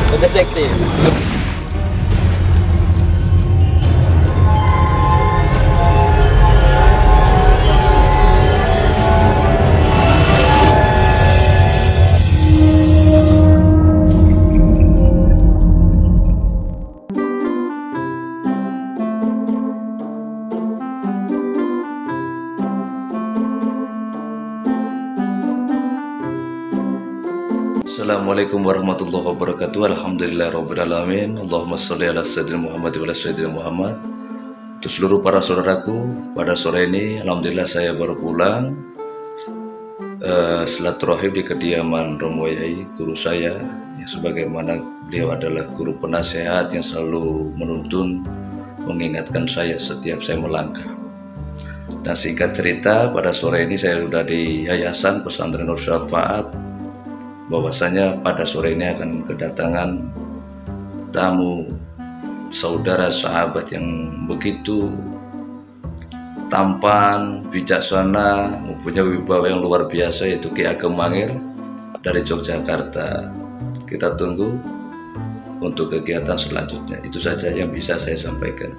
Udah seksi. Assalamualaikum warahmatullahi wabarakatuh. Alhamdulillahirabbil alamin. Allahumma sholli ala sayyidina Muhammad wa ala sayyidina Muhammad. Untuk seluruh para saudaraku, pada sore ini alhamdulillah saya baru pulang silaturahim di kediaman Romo Yai, guru saya, yang sebagaimana beliau adalah guru penasehat yang selalu menuntun, mengingatkan saya setiap saya melangkah. Dan singkat cerita, pada sore ini saya sudah di Yayasan Pesantren Nur Syafaat, bahwasanya pada sore ini akan kedatangan tamu saudara sahabat yang begitu tampan, bijaksana, mempunyai wibawa yang luar biasa, yaitu Ki Ageng Mangir dari Yogyakarta. Kita tunggu untuk kegiatan selanjutnya. Itu saja yang bisa saya sampaikan.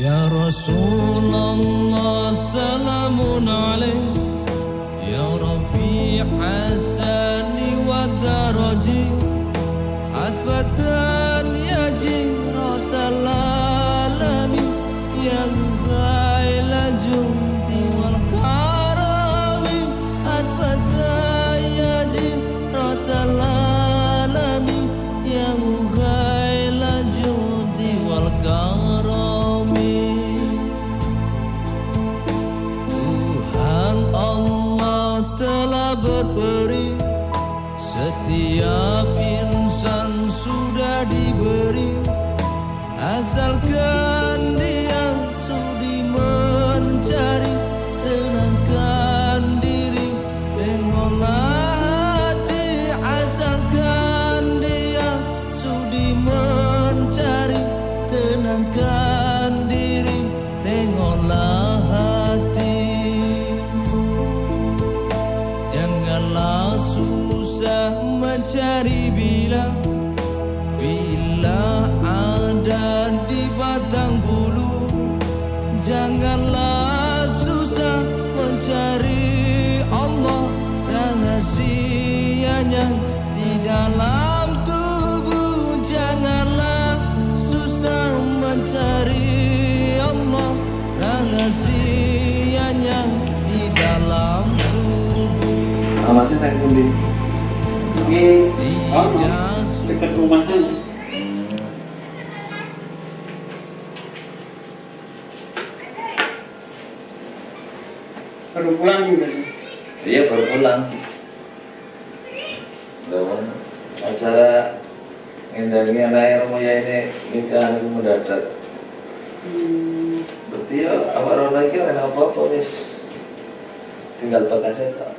Ya Rasulullah salamun alaik, Ya Rafi' Hasani wa daraji, Adfatan ya jiratal alamin, Ya ghaila jumti wal karami, Adfatan ya jiratal alamin, Ya ghaila jumti wal karami. Berperi, setiap insan sudah diberi, asalkan dia sudi mencari, tenangkan diri, tengoklah hati, asalkan dia sudi mencari, tenangkan diri, tengoklah hati. Janganlah susah mencari bila ada di batang bulu. Janganlah susah mencari Allah, rahasianya di dalam tubuh. Janganlah susah mencari Allah, rahasianya di dalam tubuh. Awasnya saya kundi. Ini dekat rumahnya. Baru pulang juga. Iya, baru pulang. Dalam acara ngendangi anak Romo Yai ini nikahan itu mendadak. Berarti ya awal lagi orang apa wis tinggal pakai saja.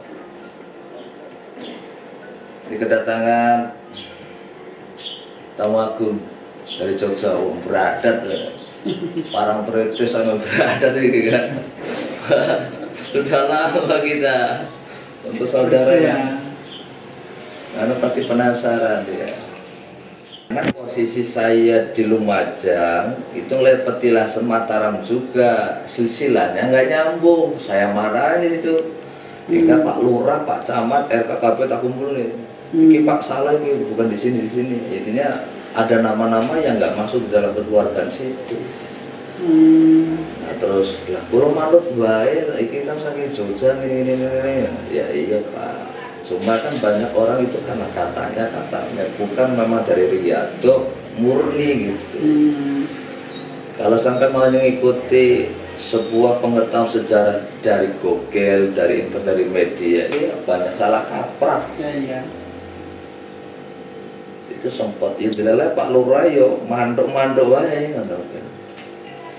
Di kedatangan tamu agung dari Jogja, beradat parang teritis sama beradat ini kan. Sudah lama kita untuk saudara ya. Karena pasti penasaran dia. Karena posisi saya di Lumajang itu ngeliat petilasan Mataram juga, silsilahnya nggak nyambung. Saya marahin itu. Jika Pak Lurah, Pak Camat, RKKP tak kumpul nih. Ini Pak salah ini, bukan di sini. Intinya ada nama-nama yang nggak masuk dalam kekeluargaan situ. Nah, terus lah kurang manut baik, ini kan saking Jogja ini. Ya iya Pak. Cuma kan banyak orang itu karena katanya bukan memang dari Riyadh, murni gitu. Kalau sampai mau mengikuti sebuah pengetahuan sejarah dari Google, dari internet, dari media, ya banyak salah kaprah. Iya. Itu sempat itu adalah Pak Lurah yo mandok wae ngono kan.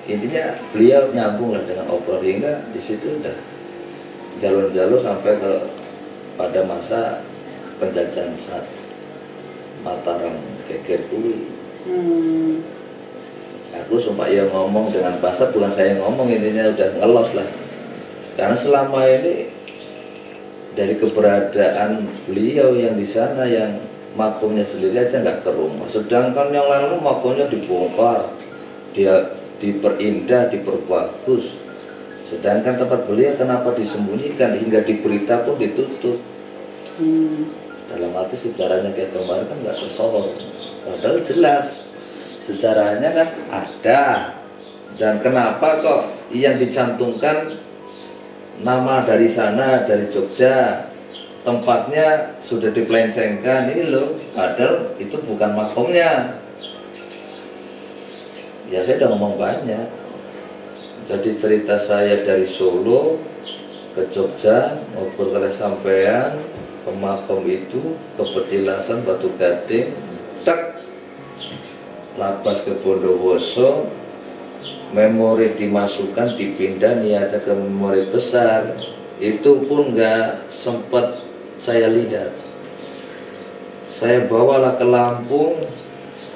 Intinya beliau nyambung lah dengan obrolan, hingga di situ udah jalur-jalur sampai ke pada masa penjajahan saat Mataram geger kuwi. Aku sumpah ya ngomong dengan bahasa, bukan saya ngomong, intinya udah ngelos lah. Karena selama ini dari keberadaan beliau yang di sana, yang makomnya sendiri aja nggak ke rumah, sedangkan yang lain makomnya dibongkar, dia diperindah, diperbagus. Sedangkan tempat beliau kenapa disembunyikan hingga di berita pun ditutup? Dalam arti sejarahnya kayak kemarin kan nggak tersohor, padahal jelas sejarahnya kan ada. Dan kenapa kok yang dicantumkan nama dari sana, dari Jogja, tempatnya sudah dipelencengkan ini loh, padahal itu bukan makomnya. Ya saya udah ngomong banyak. Jadi cerita saya dari Solo ke Jogja, ngobrol ke sampean, ke makom itu, ke Petilasan, Batu Gading, tak lapas ke Bondowoso, memori dimasukkan, dipindah, niatnya ke memori besar. Itu pun nggak sempat saya lihat. Saya bawalah ke Lampung,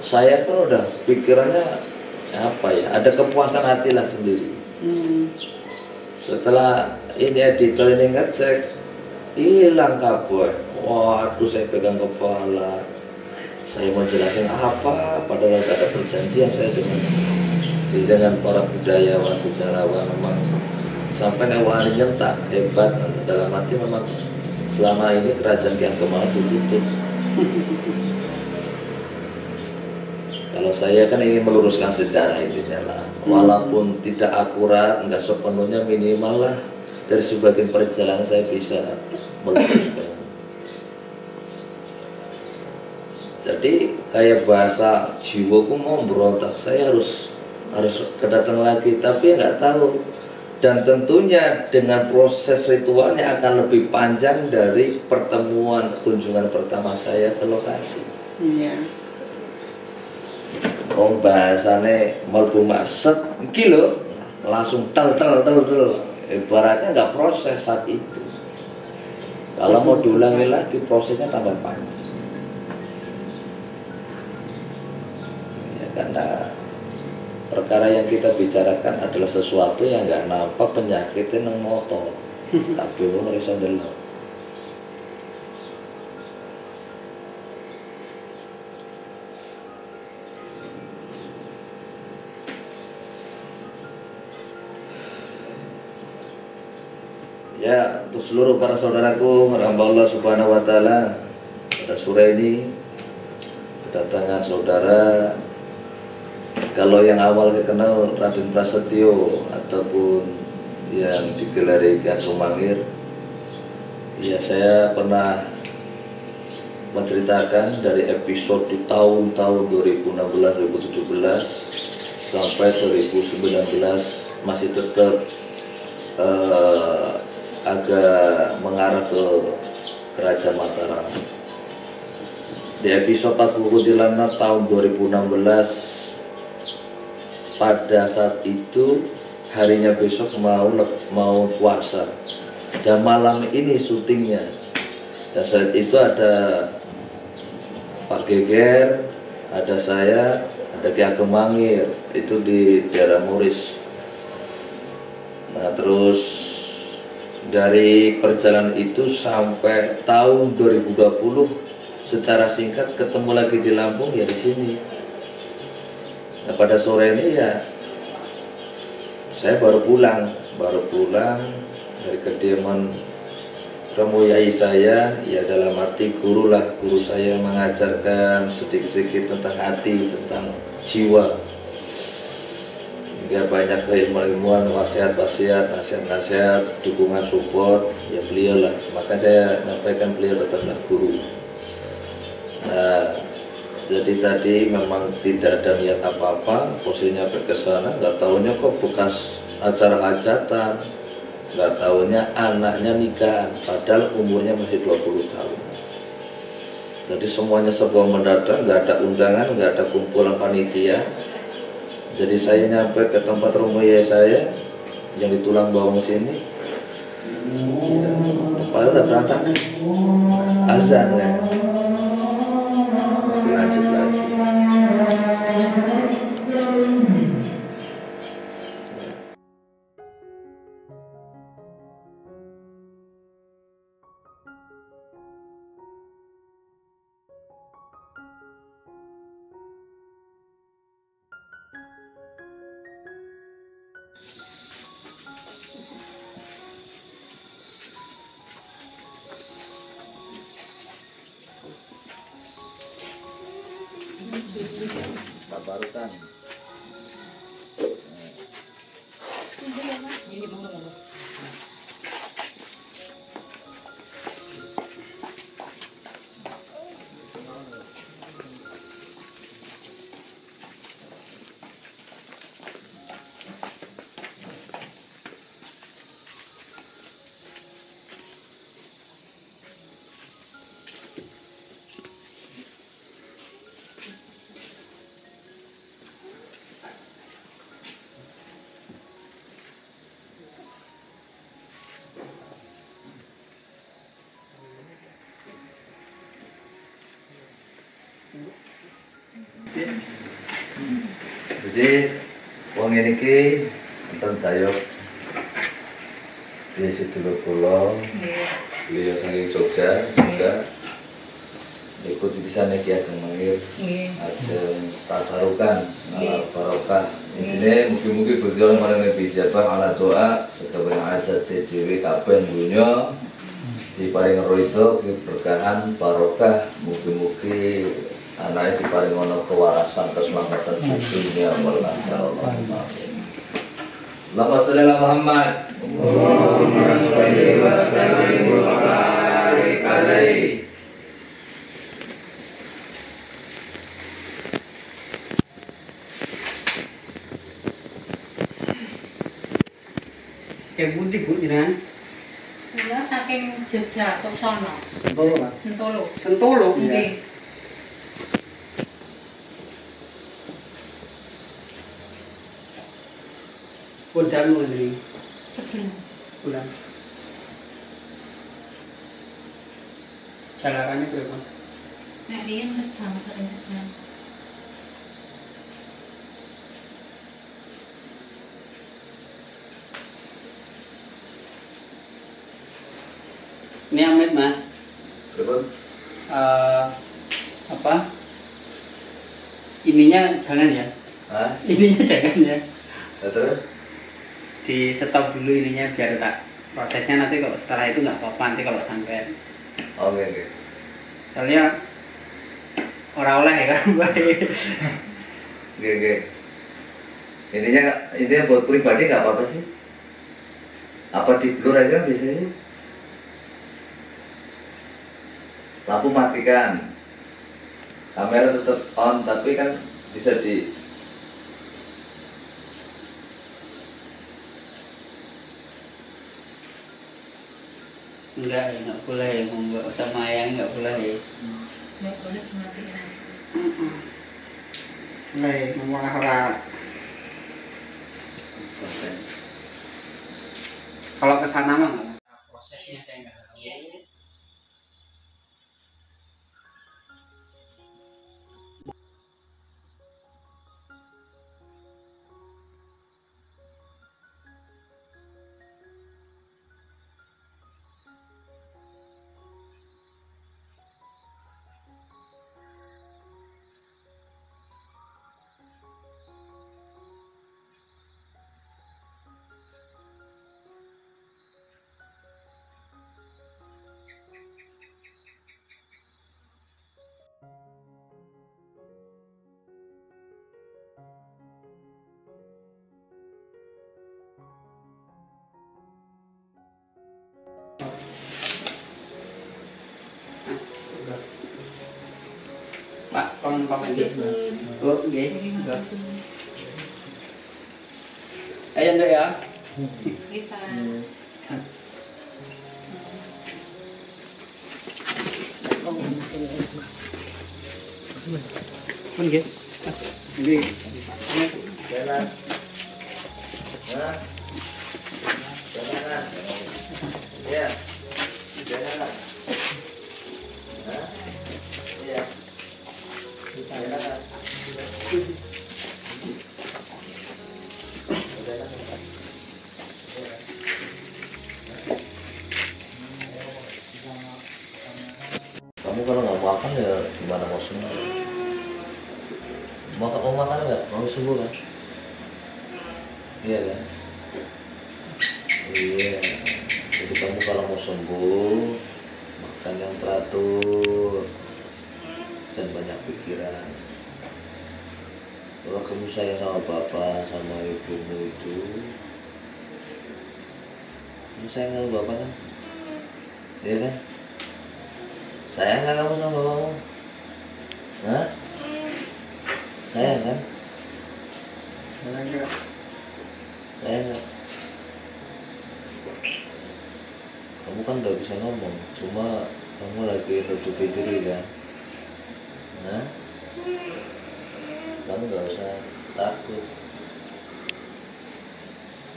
saya kan udah pikirannya apa ya, ada kepuasan hati lah sendiri. Setelah ini editor ini ngecek, hilang kabur. Waduh, saya pegang kepala. Saya mau jelasin apa, padahal gak ada perjanjian saya dengan para budayawan, sejarawan. Memang sampai Newani nyentak hebat, dalam arti memang selama ini kerajaan Kyang Kemal ditutup. Kalau saya kan ingin meluruskan sejarah ini lah, walaupun tidak akurat, nggak sepenuhnya, minimal lah dari sebagian perjalanan saya bisa meluruskan. Jadi kayak bahasa jiwaku mau berontak, saya harus kedatang lagi, tapi nggak tahu. Dan tentunya dengan proses ritualnya akan lebih panjang dari pertemuan kunjungan pertama saya ke lokasi. Iya. Bahasane melbu maset iki lho, langsung tel. Ibaratnya nggak proses saat itu. Kalau mau diulangi lagi prosesnya tambah panjang. Ya, karena perkara yang kita bicarakan adalah sesuatu yang nggak nampak, penyakitnya nang motor, tapi harus ada. Ya, untuk seluruh para saudaraku, hamba Allah Subhanahu wa Ta'ala, pada sore ini kedatangan saudara. Kalau yang awal dikenal Raden Prasetyo ataupun yang digelari Kyang Sumangir, ya saya pernah menceritakan dari episode di tahun-tahun 2016-2017 sampai 2019 masih tetap agak mengarah ke Kerajaan Mataram. Di episode 49 tahun 2016, pada saat itu harinya besok mau puasa dan malam ini syutingnya. Dan saat itu ada Pak Geger, ada saya, ada Ki Ageng Mangir, itu di daerah Muris. Nah, terus dari perjalanan itu sampai tahun 2020 secara singkat ketemu lagi di Lampung, ya di sini. Nah, pada sore ini ya saya baru pulang dari kediaman Romo Yai saya, ya dalam arti guru lah, guru saya mengajarkan sedikit-sedikit tentang hati, tentang jiwa. Ya banyak keilmuan, wasiat-wasiat, nasihat-nasihat, dukungan, support, ya beliau lah. Maka saya menyampaikan beliau tetaplah guru. Nah, jadi tadi memang tidak ada niat apa-apa, posisinya sampai ke sana, nggak tahunya kok bekas acara hajatan, nggak tahunya anaknya nikah, padahal umurnya masih 20 tahun. Jadi semuanya sebuah mendadak, nggak ada undangan, nggak ada kumpulan panitia. Jadi saya nyampe ke tempat rumah ya saya yang di Tulang Bawang sini. Ya, Padahal udah berantakan azan ya. Lanjut lagi. Tabarukan. Jadi wong ini enten dayok di Sedulur kula, beliau saking Jogja juga ikut di sana Ki Ageng Mangir, ajeng tabarukan, nalar barokah. Intine mugi-mugi Gusti Allah maring bijabah ala doa sedaya hajat dhewe kabeh dunya diparing ridho keberkahan barokah, mugi-mugi anaknya diparing ono kewarasan keselamatan di dunia wal akhirat. Allahumma sholli ala Muhammad. Allahumma sholli wa sallim wa barik alaihi. Kayak budi Bu jenengan. Kula saking Jogja kok sono. Sentolo, Pak. Sentolo. Sentolo. Nggih. Pondam ngene. Sebelum. Bulan. Jalarannya berapa? Nek riyen kejam kejam. Ini Amit Mas. Berapa? Apa? Ininya jangan ya. Hah? Ininya jangan ya. Nah, terus? Di stop dulu ininya biar tak prosesnya nanti kalau setelah itu nggak apa-apa nanti kalau sampai. Oke, oke. Soalnya orang oleh ya kan. Oke, oke. Intinya buat pribadi nggak apa-apa sih? Apa di blur aja biasanya? Lampu matikan, kamera tetap on, tapi kan bisa di Enggak ya, nggak boleh ya, nggak sama ayang nggak boleh ya. Nggak boleh dimatikan. Boleh, ngomong orang. Kalau kesana mah nggak. Prosesnya saya nggak tahu. Pak, kon pamit nggih. Oh, nggih. Ayo Nduk ya. Kita. Pun nggih. Mas. Nggih. jalan. Nah, jalan. Ya. Kamu kalau nggak makan ya gimana mau sembuh? Mau makan nggak? Mau sembuh kan? Iya kan? Iya. Jadi kamu kalau mau sembuh makan yang teratur, jangan banyak pikiran. Kalau kamu sayang sama bapak, sama ibumu itu, kamu sayang sama bapak kan? Iya kan? Sayang nggak kamu sama bapakmu? Hah? Sayang kan? Enggak. Sayang nggak? Kamu kan nggak bisa ngomong, cuma kamu lagi nutupi diri kan? Hah? Kamu nggak usah takut.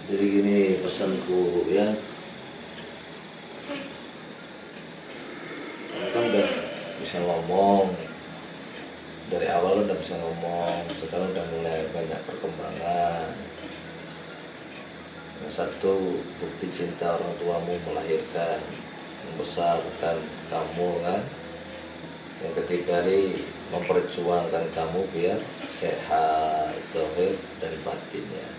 Jadi gini pesanku ya, kamu kan udah bisa ngomong dari awal udah bisa ngomong, sekarang udah mulai banyak perkembangan. Yang satu, bukti cinta orang tuamu melahirkan, membesarkan kamu kan. Yang ketiga nih, memperjuangkan kamu biar sehat, zahir dan batinnya.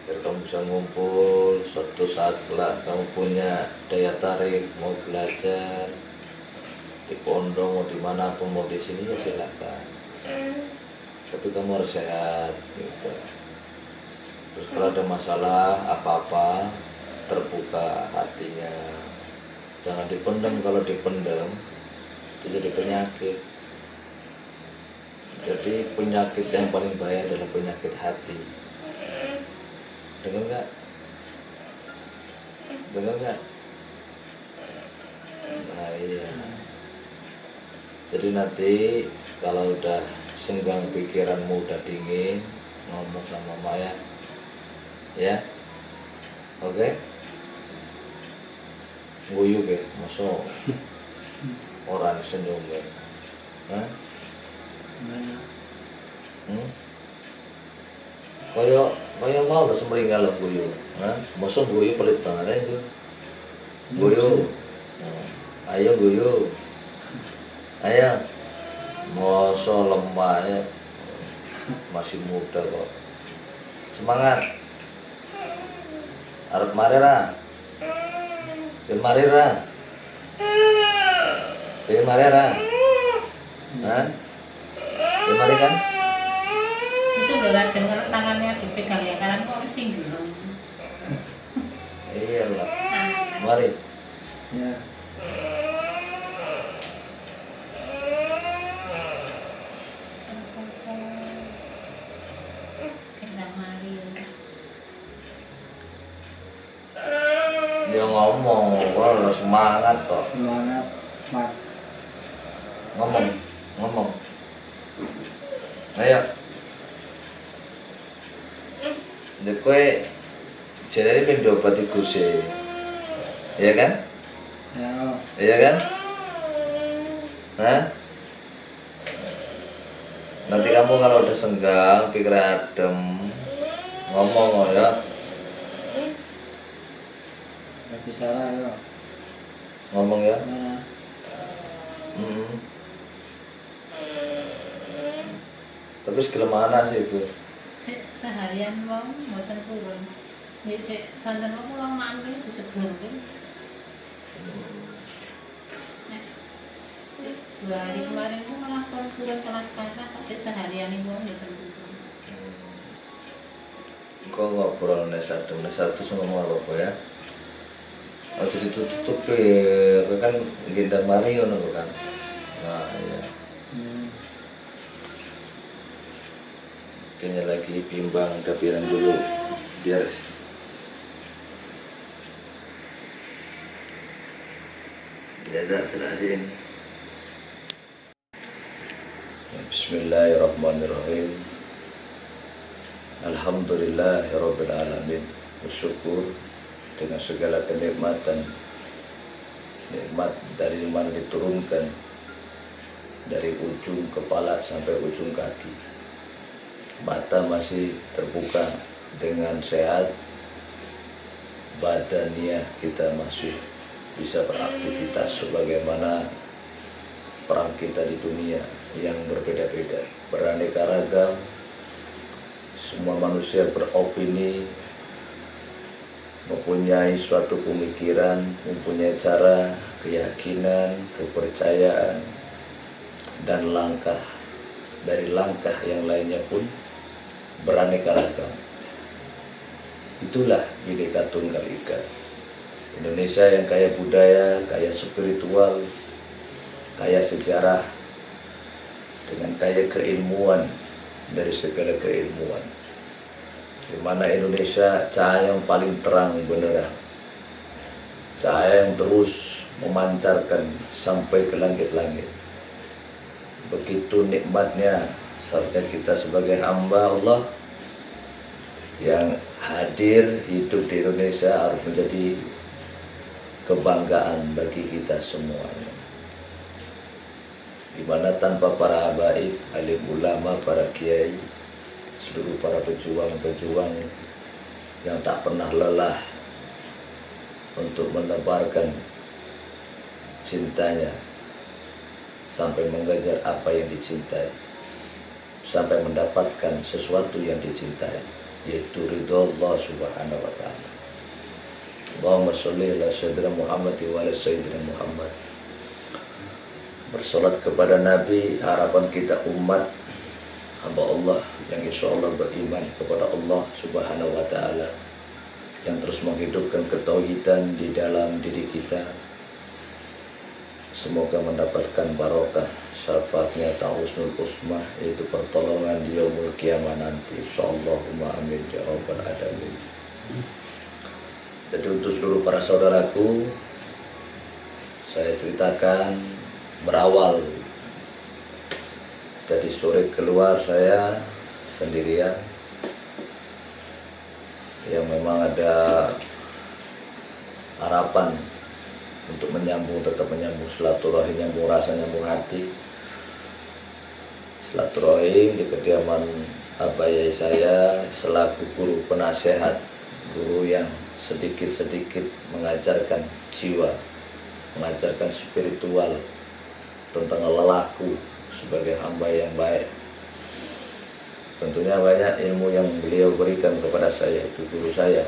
Biar kamu bisa ngumpul, suatu saat kelak kamu punya daya tarik, mau belajar di pondok, mau dimanapun, mau di sini ya silakan. Tapi kamu harus sehat gitu. Terus kalau ada masalah apa-apa, terbuka hatinya, jangan dipendam. Kalau dipendam itu jadi penyakit. Jadi penyakit yang paling bahaya adalah penyakit hati. Dengar nggak? Dengar nggak? Nah iya. Jadi nanti kalau udah senggang, pikiranmu udah dingin, ngomong sama Maya. Ya, oke. Guyu ke, masuk orang senyum ke, hah? Kaya mau udah semeringgal guyu, hah? Masuk guyu pelit banget itu. Guyu, ayo guyu, ayo. Masuk lemahnya, masih muda kok. Semangat. Arep mari ra. Pengen mari ra. Pengen mari ra. Hah? Pengen mari kan? Itu nggak ada kalau tangannya dipegang yang kanan kok harus tinggi. Iya lah. Mari. Ya. Kendang mari. Dia ngomong, gua harus semangat kok. Semangat, mat. Ngomong. Ayo. Nek kowe jenenge pindho obat iku sih. Iya kan? Ya. Iya kan? Hah? Nanti kamu kalau udah senggang, pikir adem, ngomong ya. Gak bisa lah ya. Ngomong ya. Nah, Tapi segala mana sih Bu? Seharian wong mboten turun. Nek sik santen wong kula mandi disebul. Nek 2 hari kemarin ku malah turun kelas pasar kok sik seharian iku mboten turun. Kok ngobrol nesar ngomong apa ya? Oh jadi tutup kan gendang mari ngono kan. Nah iya. Kayaknya lagi bimbang kapiran dulu biar jelasin. Bismillahirrahmanirrahim. Alhamdulillahirabbil alamin. Bersyukur dengan segala kenikmatan, nikmat dari mana diturunkan dari ujung kepala sampai ujung kaki. Mata masih terbuka dengan sehat, badannya kita masih bisa beraktivitas sebagaimana peran kita di dunia yang berbeda-beda, beraneka ragam. Semua manusia beropini, mempunyai suatu pemikiran, mempunyai cara, keyakinan, kepercayaan, dan langkah. Dari langkah yang lainnya pun beraneka ragam. Itulah Bhinneka Tunggal Ika. Indonesia yang kaya budaya, kaya spiritual, kaya sejarah, dengan kaya keilmuan dari segala keilmuan. Di mana Indonesia cahaya yang paling terang benderang, cahaya yang terus memancarkan sampai ke langit-langit. Begitu nikmatnya serta kita sebagai hamba Allah yang hadir hidup di Indonesia harus menjadi kebanggaan bagi kita semuanya. Di mana tanpa para habaib, alim ulama, para kiai, seluruh para pejuang-pejuang yang tak pernah lelah untuk menebarkan cintanya sampai mengejar apa yang dicintai, sampai mendapatkan sesuatu yang dicintai, yaitu ridho Allah Subhanahu wa ta'ala. Allahumma sholli ala sayyidina Muhammad wa ala sayyidina Muhammad. Bersolat kepada Nabi, harapan kita umat hamba Allah yang insya Allah beriman kepada Allah Subhanahu wa ta'ala, yang terus menghidupkan ketauhidan di dalam diri kita. Semoga mendapatkan barokah syafaatnya Husnul Usmah, yaitu pertolongan di yaumul kiamah nanti. Insyaallah, amin ya rabbal alamin. Jadi untuk seluruh para saudaraku, saya ceritakan berawal tadi sore keluar saya sendirian, yang memang ada harapan untuk menyambung, tetap menyambung silaturahim, nyambung rasa, nyambung hati. Silaturahim di kediaman abah saya selaku guru penasehat, guru yang sedikit-sedikit mengajarkan jiwa, mengajarkan spiritual tentang lelaku sebagai hamba yang baik. Tentunya banyak ilmu yang beliau berikan kepada saya, itu guru saya.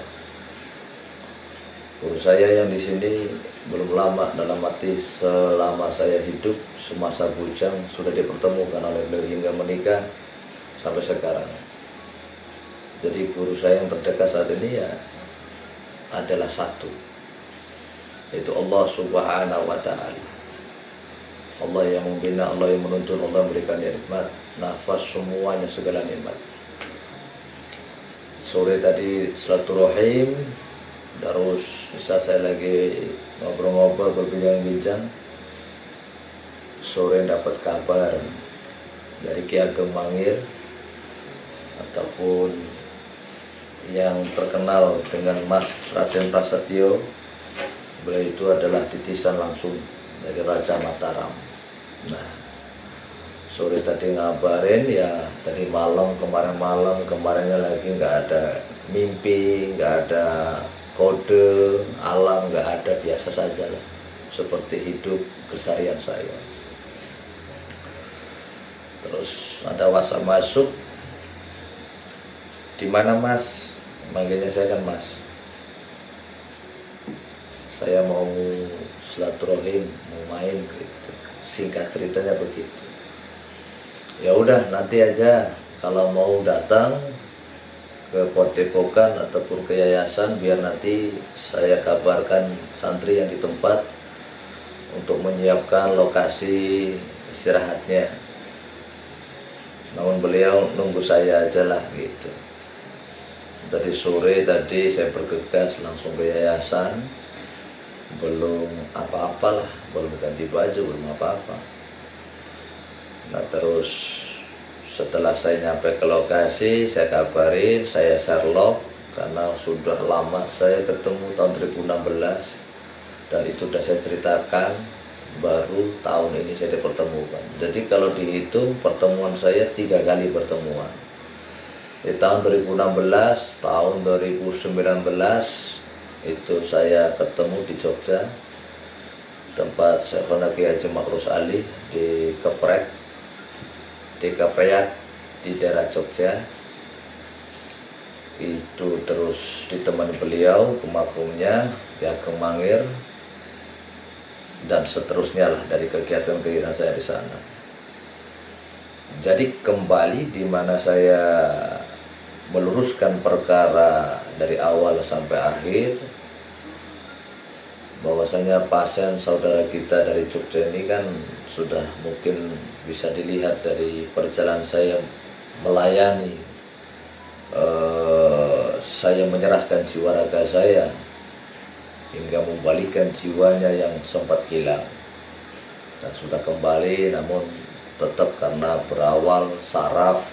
Guru saya yang di sini belum lama, dalam arti selama saya hidup, semasa bujang sudah dipertemukan oleh beliau hingga menikah sampai sekarang. Jadi guru saya yang terdekat saat ini ya adalah satu, yaitu Allah Subhanahu wa ta'ala. Allah yang membina, Allah yang menuntun, Allah yang memberikan nikmat, nafas, semuanya segala nikmat. Sore tadi silaturahim, terus bisa saya lagi ngobrol-ngobrol, berbincang-bincang. Sore dapat kabar dari Ki Ageng Mangir, ataupun yang terkenal dengan Mas Raden Prasetyo. Beliau itu adalah titisan langsung dari Raja Mataram. Nah, sore tadi ngabarin ya, tadi malam, kemarinnya lagi nggak ada mimpi, nggak ada kode alam, nggak ada, biasa saja lah, seperti hidup keseharian saya. Terus ada WhatsApp masuk, di mana Mas? Manggilnya saya kan Mas. Saya mau silaturahim, mau main gitu. Singkat ceritanya begitu. Ya udah, nanti aja kalau mau datang ke Padepokan ataupun ke yayasan, biar nanti saya kabarkan santri yang di tempat untuk menyiapkan lokasi istirahatnya. Namun beliau nunggu saya aja lah gitu. Dari sore tadi saya bergegas langsung ke yayasan, belum apa-apalah, belum ganti baju, belum apa-apa. Nah terus setelah saya nyampe ke lokasi, saya kabarin, saya Sherlock, karena sudah lama saya ketemu tahun 2016, dan itu sudah saya ceritakan, baru tahun ini saya dipertemukan. Jadi kalau dihitung pertemuan saya 3 kali pertemuan. Di tahun 2016, tahun 2019 itu saya ketemu di Jogja. tempat Syekhona Kiai Haji Makrus Ali di Keprek, di Kepeyak, di daerah Jogja. Itu terus ditemani beliau ke makamnya di Ageng Mangir, dan seterusnya lah dari kegiatan-kegiatan saya di sana. Jadi kembali di mana saya meluruskan perkara dari awal sampai akhir, bahwasanya pasien saudara kita dari Jogja ini kan sudah mungkin bisa dilihat dari perjalanan saya melayani, saya menyerahkan jiwa raga saya hingga membalikkan jiwanya yang sempat hilang, dan sudah kembali, namun tetap karena berawal saraf,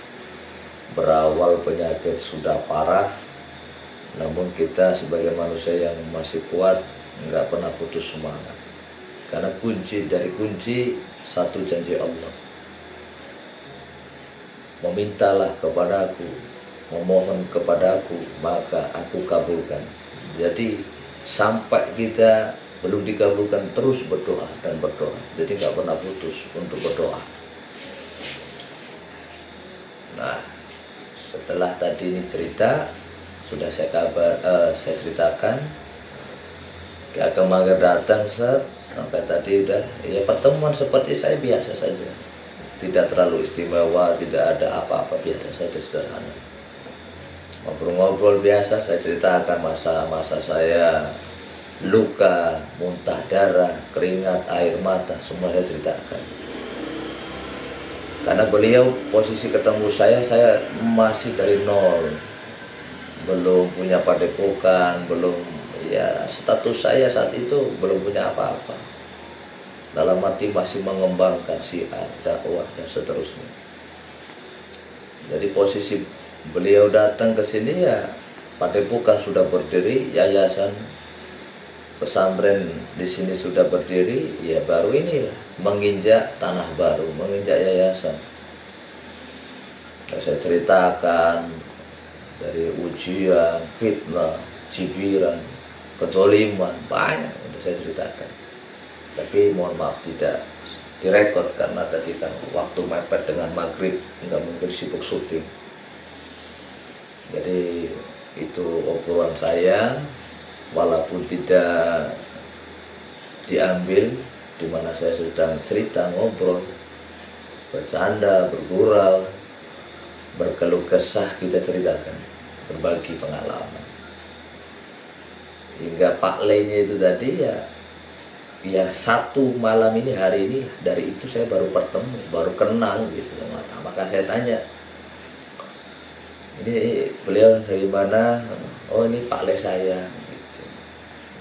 berawal penyakit sudah parah, namun kita sebagai manusia yang masih kuat nggak pernah putus semangat, karena kunci dari kunci satu janji Allah, memintalah kepadaku, memohon kepadaku, maka aku kabulkan. Jadi sampai kita belum dikabulkan terus berdoa dan berdoa, jadi nggak pernah putus untuk berdoa. Nah, setelah tadi ini cerita sudah saya ceritakan, Ki Ageng Mangir datang sampai tadi udah ya pertemuan seperti saya biasa saja, tidak terlalu istimewa, tidak ada apa-apa, biasa saja, sederhana. Ngobrol-ngobrol biasa, saya ceritakan masa-masa saya luka, muntah darah, keringat, air mata, semua saya ceritakan. Karena beliau posisi ketemu saya masih dari nol, belum punya padepokan, belum, ya status saya saat itu belum punya apa-apa. Dalam arti masih mengembangkan syiar, dakwah dan seterusnya. Jadi posisi beliau datang ke sini ya padepokan sudah berdiri, yayasan pesantren di sini sudah berdiri, ya baru ini menginjak tanah baru, menginjak yayasan. Saya ceritakan dari ujian, fitnah, cibiran, kezaliman, banyak udah saya ceritakan. Tapi mohon maaf tidak direkod karena tadi kan waktu mepet dengan maghrib, nggak mungkin sibuk syuting. Jadi itu obrolan saya, walaupun tidak diambil, di mana saya sedang cerita, ngobrol, bercanda, bergurau, berkeluh kesah, kita ceritakan, berbagi pengalaman. Hingga Pak Le-nya itu tadi ya satu malam ini, hari ini, dari itu saya baru bertemu, baru kenal gitu. Maka saya tanya, ini beliau dari mana? Oh ini Pak Le saya.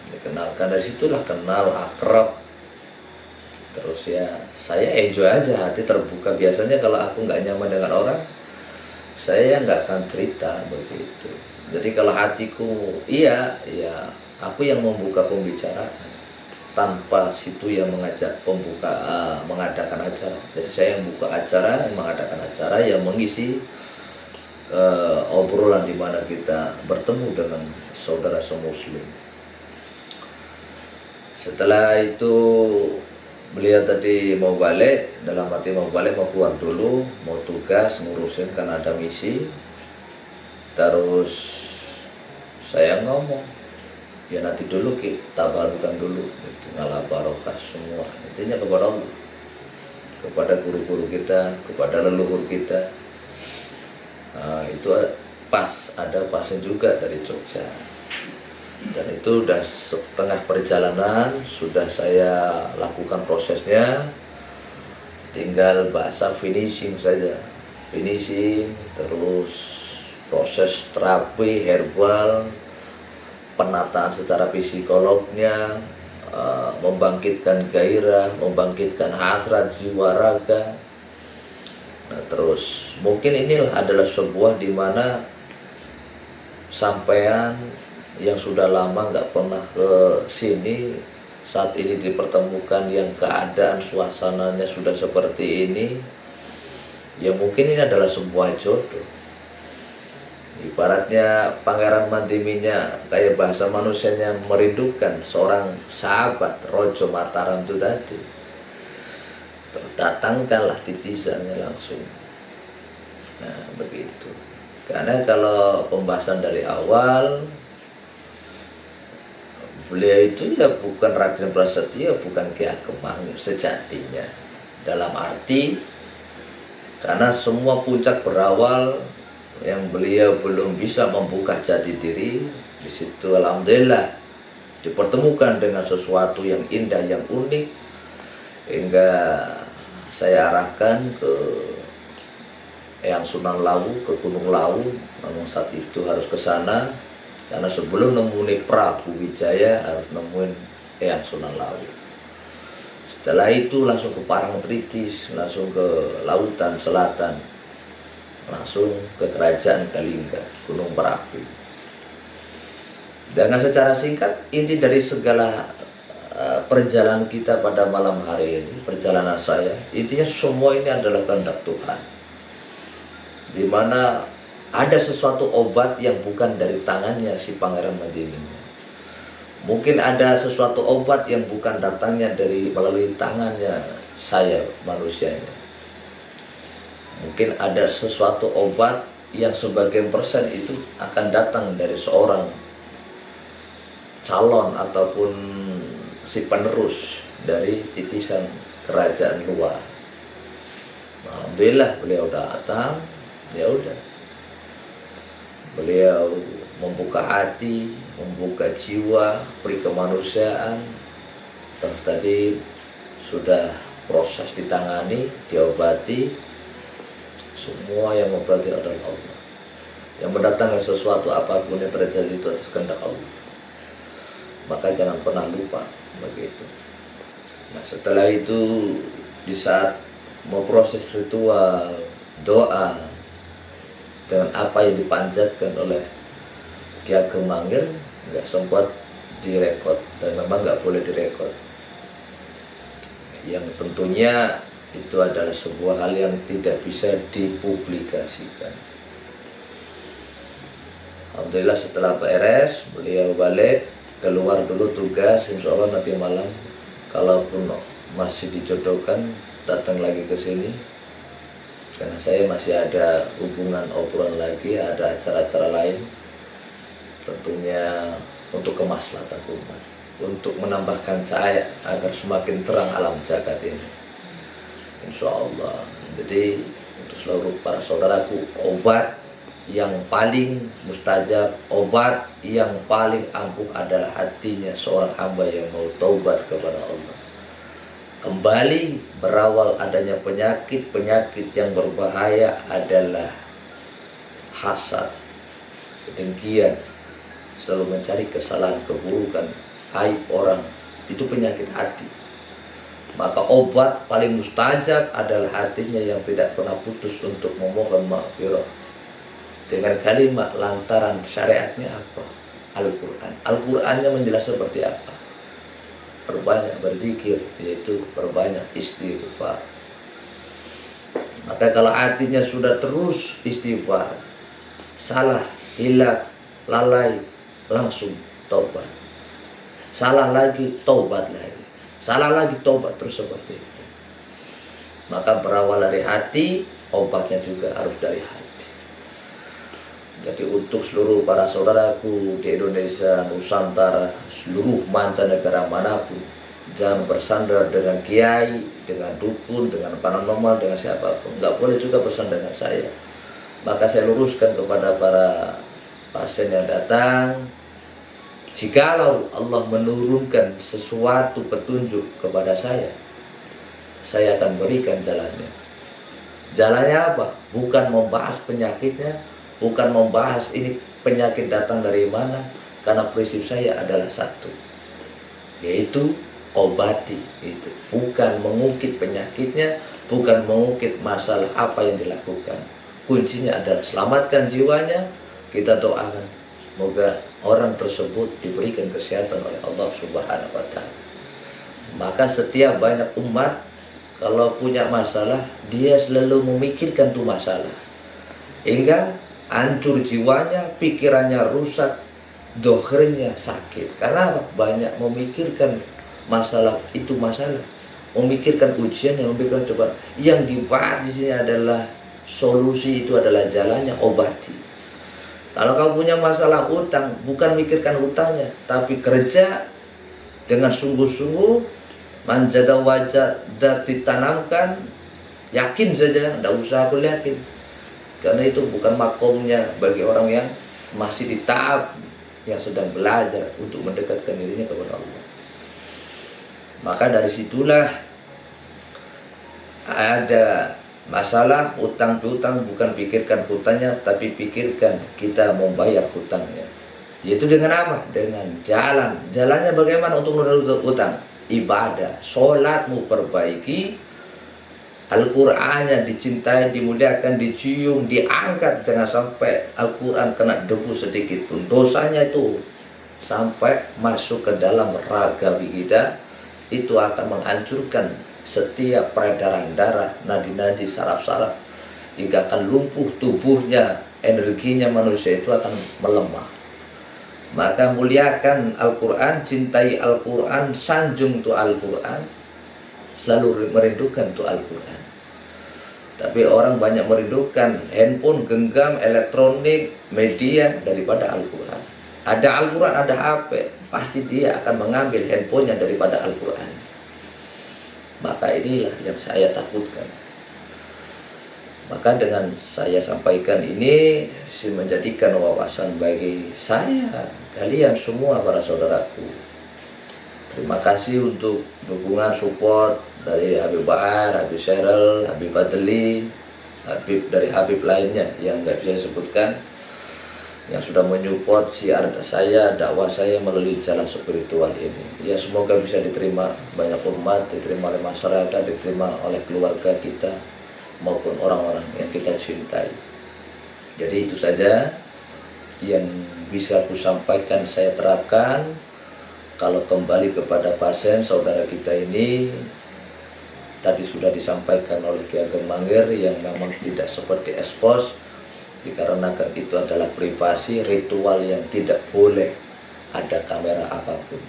Dikenalkan, dari situlah kenal, akrab. Terus ya saya enjoy aja, hati terbuka. Biasanya kalau aku nggak nyaman dengan orang, saya nggak akan cerita begitu. Jadi kalau hatiku iya, ya aku yang membuka pembicaraan, tanpa situ yang mengajak mengadakan acara. Jadi saya yang buka acara, yang mengadakan acara, yang mengisi obrolan di mana kita bertemu dengan saudara semuslim. Setelah itu beliau tadi mau balik, dalam arti mau balik, mau keluar dulu, mau tugas, ngurusin karena ada misi. Terus saya ngomong, ya nanti dulu kita barukan dulu, gitu, ngalah barokah semua. Intinya kepada Allah, kepada guru-guru kita, kepada leluhur kita. Nah, itu pas, ada pasien juga dari Jogja. Dan itu udah setengah perjalanan, sudah saya lakukan prosesnya, tinggal bahasa finishing saja. Finishing, terus proses terapi herbal, penataan secara psikolognya, membangkitkan gairah, membangkitkan hasrat jiwa raga. Nah, terus mungkin inilah adalah sebuah dimana sampean yang sudah lama nggak pernah ke sini, saat ini dipertemukan yang keadaan suasananya sudah seperti ini, ya mungkin ini adalah sebuah jodoh. Ibaratnya Pangeran Mandiminya kayak bahasa manusianya merindukan seorang sahabat Rojo Mataram itu tadi. Terdatangkanlah titisannya langsung. Nah begitu. Karena kalau pembahasan dari awal, beliau itu ya bukan Raden Prasetyo, bukan Ki Ageng Mangir sejatinya. Dalam arti karena semua puncak berawal yang beliau belum bisa membuka jati diri, di situ alhamdulillah dipertemukan dengan sesuatu yang indah, yang unik, hingga saya arahkan ke Eyang Sunan Lawu, ke Gunung Lawu. Namun saat itu harus ke sana karena sebelum nemuin Prabu Wijaya harus nemuin Eyang Sunan Lawu. Setelah itu langsung ke Parangtritis, langsung ke lautan selatan, langsung ke Kerajaan Kalingga, Gunung Merapi. Dengan secara singkat, ini dari segala perjalanan kita pada malam hari ini, perjalanan saya, intinya semua ini adalah kehendak Tuhan, di mana ada sesuatu obat yang bukan dari tangannya si Pangeran Mandiminya. Mungkin ada sesuatu obat yang bukan datangnya dari melalui tangannya saya manusianya. Mungkin ada sesuatu obat yang sebagian persen itu akan datang dari seorang calon ataupun si penerus dari titisan kerajaan luar. Alhamdulillah beliau datang, ya udah. Beliau membuka hati, membuka jiwa, beri kemanusiaan. Terus tadi sudah proses ditangani, diobati. Semua yang mengobati adalah Allah. Yang mendatangkan sesuatu apapun yang terjadi itu atas kehendak Allah. Maka jangan pernah lupa begitu. Nah setelah itu di saat mau proses ritual doa dengan apa yang dipanjatkan oleh Ki Ageng Mangir nggak sempat direkod dan memang nggak boleh direkod. Yang tentunya itu adalah sebuah hal yang tidak bisa dipublikasikan. Alhamdulillah setelah beres beliau balik keluar dulu tugas, insya Allah nanti malam kalaupun masih dijodohkan datang lagi ke sini karena saya masih ada hubungan obrolan lagi, ada acara-acara lain tentunya untuk kemaslahatan umat, untuk menambahkan cahaya agar semakin terang alam jagat ini, insya Allah. Jadi untuk seluruh para saudaraku, obat yang paling mustajab, obat yang paling ampuh adalah hatinya seorang hamba yang mau taubat kepada Allah. Kembali berawal adanya penyakit yang berbahaya adalah hasad, kedengkian, selalu mencari kesalahan, keburukan, aib orang, itu penyakit hati. Maka obat paling mustajab adalah hatinya yang tidak pernah putus untuk memohon maghfirah dengan kalimat lantaran syariatnya apa? Al-Quran. Al-Qurannya menjelaskan seperti apa? Perbanyak berzikir, yaitu perbanyak istighfar. Maka kalau hatinya sudah terus istighfar, salah, hilaf, lalai, langsung taubat. Salah lagi, taubat lagi. Salah lagi, taubat, terus seperti itu. Maka berawal dari hati, obatnya juga harus dari hati. Jadi untuk seluruh para saudaraku di Indonesia, Nusantara, seluruh mancanegara manapun, jangan bersandar dengan kiai, dengan dukun, dengan paranormal, dengan siapapun. Nggak boleh juga bersandar dengan saya. Maka saya luruskan kepada para pasien yang datang, jikalau Allah menurunkan sesuatu petunjuk kepada saya akan berikan jalannya. Jalannya apa? Bukan membahas penyakitnya, bukan membahas ini penyakit datang dari mana, karena prinsip saya adalah satu, yaitu obati itu. Bukan mengungkit penyakitnya, bukan mengungkit masalah apa yang dilakukan. Kuncinya adalah selamatkan jiwanya. Kita doakan semoga orang tersebut diberikan kesehatan oleh Allah Subhanahu wa Ta'ala. Maka setiap banyak umat kalau punya masalah, dia selalu memikirkan tuh masalah, hingga hancur jiwanya, pikirannya rusak, dohirnya sakit. Karena apa? Banyak memikirkan masalah itu masalah, memikirkan ujian, yang memikirkan cobaan. Yang dibahas di sini adalah solusi, itu adalah jalannya, obati. Kalau kau punya masalah utang, bukan mikirkan utangnya, tapi kerja dengan sungguh-sungguh, manjada wajah dan ditanamkan, yakin saja, tidak usah aku yakin. Karena itu bukan makomnya bagi orang yang masih di tahap yang sedang belajar untuk mendekatkan dirinya kepada Allah. Maka dari situlah ada masalah utang piutang, bukan pikirkan hutangnya, tapi pikirkan kita membayar hutangnya. Yaitu dengan apa? Dengan jalan. Jalannya bagaimana untuk menurunkan hutang? Ibadah, sholatmu perbaiki, Al-Qur'annya dicintai, dimuliakan, dicium, diangkat. Jangan sampai Al-Quran kena debu sedikit pun. Dosanya itu sampai masuk ke dalam ragawi kita, itu akan menghancurkan setiap peredaran darah, nadi-nadi, saraf-saraf, hingga akan lumpuh tubuhnya, energinya manusia itu akan melemah. Maka muliakan Al-Quran, cintai Al-Quran, sanjung tu Al-Quran, selalu merindukan tu Al-Quran. Tapi orang banyak merindukan handphone, genggam, elektronik, media daripada Al-Quran. Ada Al-Quran, ada HP, pasti dia akan mengambil handphonenya daripada Al-Quran. Maka inilah yang saya takutkan. Maka dengan saya sampaikan ini, menjadikan wawasan bagi saya, kalian semua para saudaraku. Terima kasih untuk dukungan support dari Habib Bahar, Habib Syahril, Habib Fadli, Habib dari Habib lainnya yang nggak bisa disebutkan, yang sudah menyupport siar saya, dakwah saya melalui jalan spiritual ini. Ya, semoga bisa diterima banyak umat, diterima oleh masyarakat, diterima oleh keluarga kita maupun orang-orang yang kita cintai. Jadi itu saja yang bisa aku sampaikan, saya terapkan. Kalau kembali kepada pasien saudara kita ini, tadi sudah disampaikan oleh Ki Ageng Mangir yang memang tidak seperti expose, dikarenakan itu adalah privasi, ritual yang tidak boleh ada kamera apapun.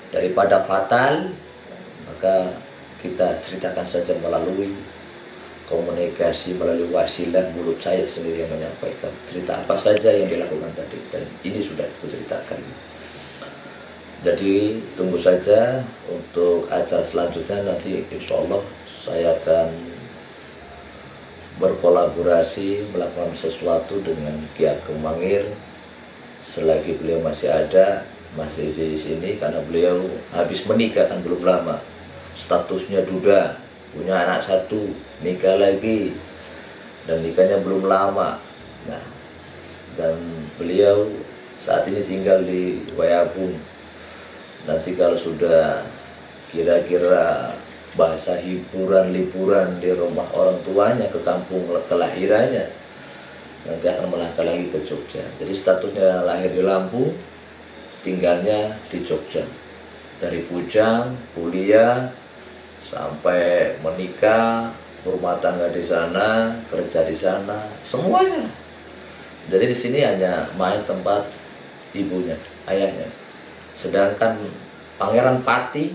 Daripada fatal, maka kita ceritakan saja melalui komunikasi, melalui wasilah mulut saya sendiri yang menyampaikan cerita apa saja yang dilakukan tadi, dan ini sudah aku ceritakan. Jadi tunggu saja untuk acara selanjutnya, nanti insya Allah saya akan berkolaborasi melakukan sesuatu dengan Ki Ageng Mangir selagi beliau masih ada, masih di sini, karena beliau habis menikah kan belum lama, statusnya duda, punya anak satu, nikah lagi, dan nikahnya belum lama. Nah, dan beliau saat ini tinggal di Wayabung. Nanti kalau sudah kira-kira bahasa hiburan, liburan di rumah orang tuanya ke kampung kelahirannya, nanti akan melangkah lagi ke Jogja. Jadi statusnya lahir di Lampung, tinggalnya di Jogja. Dari bujang, kuliah, sampai menikah, rumah tangga di sana, kerja di sana, semuanya. Jadi di sini hanya main tempat ibunya, ayahnya. Sedangkan Pangeran Pati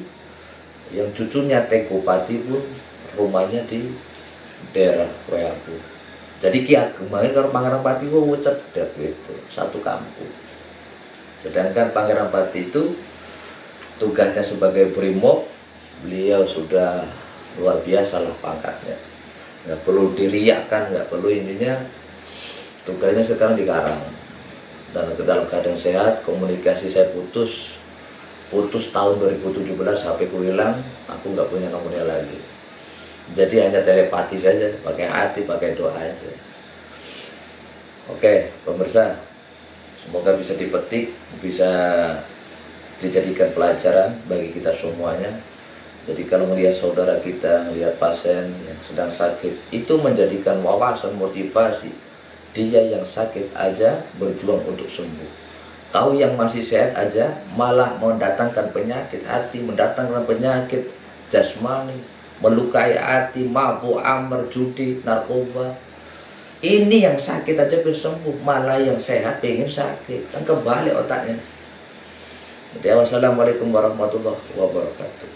yang cucunya Tengku Pati pun rumahnya di daerah Weabu. Jadi Ki Ageng Mangir kalau Pangeran Pati itu cedek gitu, satu kampung. Sedangkan Pangeran Pati itu tugasnya sebagai brimob, beliau sudah luar biasa lah pangkatnya. Nggak perlu diriakkan, nggak perlu, intinya tugasnya sekarang di Karang. Dan dalam keadaan sehat, komunikasi saya putus tahun 2017, HP ku hilang, aku nggak punya nomornya lagi. Jadi hanya telepati saja, pakai hati, pakai doa aja. Oke, pemirsa, semoga bisa dipetik, bisa dijadikan pelajaran bagi kita semuanya. Jadi kalau melihat saudara kita, melihat pasien yang sedang sakit, itu menjadikan wawasan, motivasi. Dia yang sakit aja berjuang untuk sembuh. Kau yang masih sehat aja malah mendatangkan penyakit hati, mendatangkan penyakit jasmani, melukai hati, mabuk, amer, judi, narkoba. Ini yang sakit aja pengen sembuh, malah yang sehat pengen sakit, kan kebalik otaknya. Jadi wassalamualaikum warahmatullahi wabarakatuh.